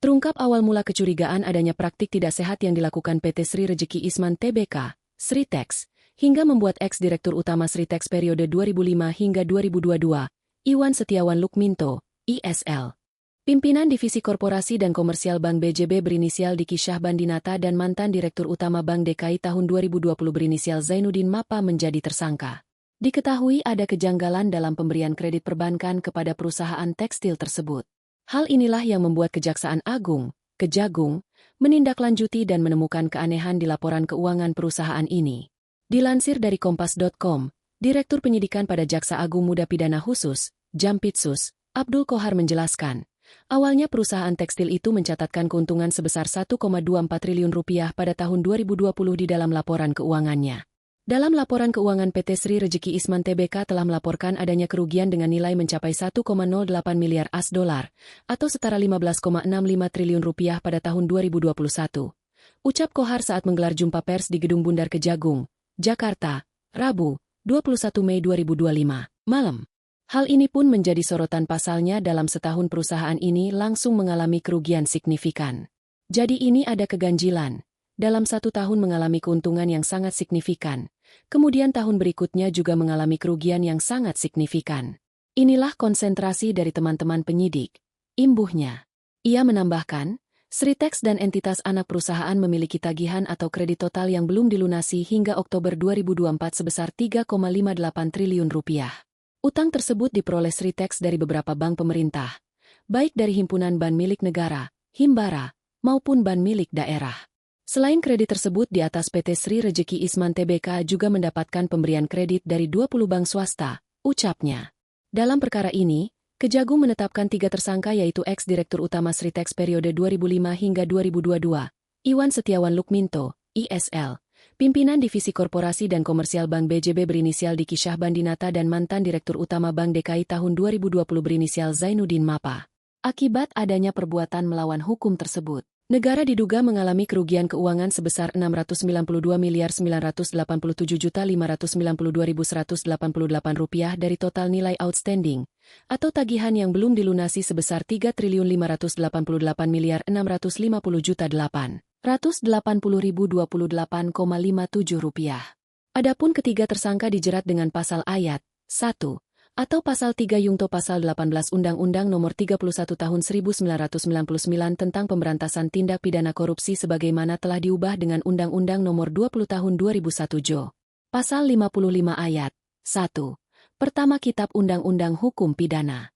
Terungkap awal mula kecurigaan adanya praktik tidak sehat yang dilakukan PT Sri Rejeki Isman Tbk, Sritex, hingga membuat ex-direktur utama Sritex periode 2005 hingga 2022, Iwan Setiawan Lukminto, ISL. Pimpinan Divisi Korporasi dan Komersial Bank BJB berinisial Diki Syahbandinata dan mantan Direktur Utama Bank DKI tahun 2020 berinisial Zainuddin Mapa menjadi tersangka. Diketahui ada kejanggalan dalam pemberian kredit perbankan kepada perusahaan tekstil tersebut. Hal inilah yang membuat Kejaksaan Agung, Kejagung, menindaklanjuti dan menemukan keanehan di laporan keuangan perusahaan ini. Dilansir dari Kompas.com, Direktur Penyidikan pada Jaksa Agung Muda Pidana Khusus, Jampitsus, Abdul Kohar menjelaskan, awalnya perusahaan tekstil itu mencatatkan keuntungan sebesar Rp1,24 triliun pada tahun 2020 di dalam laporan keuangannya. Dalam laporan keuangan PT Sri Rejeki Isman Tbk telah melaporkan adanya kerugian dengan nilai mencapai 1,08 miliar AS$ atau setara Rp15,65 triliun pada tahun 2021. Ucap Kohar saat menggelar jumpa pers di Gedung Bundar Kejagung, Jakarta, Rabu, 21 Mei 2025, malam. Hal ini pun menjadi sorotan pasalnya dalam setahun perusahaan ini langsung mengalami kerugian signifikan. Jadi ini ada keganjilan. Dalam satu tahun mengalami keuntungan yang sangat signifikan. Kemudian tahun berikutnya juga mengalami kerugian yang sangat signifikan. Inilah konsentrasi dari teman-teman penyidik. Imbuhnya. Ia menambahkan, Sritex dan entitas anak perusahaan memiliki tagihan atau kredit total yang belum dilunasi hingga Oktober 2024 sebesar Rp3,58 triliun. Utang tersebut diperoleh Sritex dari beberapa bank pemerintah, baik dari Himpunan Bank Milik Negara, Himbara, maupun bank milik daerah. Selain kredit tersebut di atas PT Sri Rejeki Isman Tbk juga mendapatkan pemberian kredit dari 20 bank swasta, ucapnya. Dalam perkara ini, Kejagung menetapkan 3 tersangka yaitu ex-direktur utama Sritex periode 2005 hingga 2022, Iwan Setiawan Lukminto, ISL, pimpinan Divisi Korporasi dan Komersial Bank BJB berinisial Diki Syahbandinata dan mantan Direktur Utama Bank DKI tahun 2020 berinisial Zainuddin Mapa. Akibat adanya perbuatan melawan hukum tersebut, negara diduga mengalami kerugian keuangan sebesar Rp692.987.592.188 dari total nilai outstanding, atau tagihan yang belum dilunasi sebesar Rp3.588.650.028,57. Adapun ketiga tersangka dijerat dengan pasal ayat 1 atau pasal 3 Yungto pasal 18 Undang-Undang Nomor 31 Tahun 1999 tentang Pemberantasan Tindak Pidana Korupsi sebagaimana telah diubah dengan Undang-Undang Nomor 20 Tahun 2001 Jo. Pasal 55 ayat 1. Pertama Kitab Undang-Undang Hukum Pidana.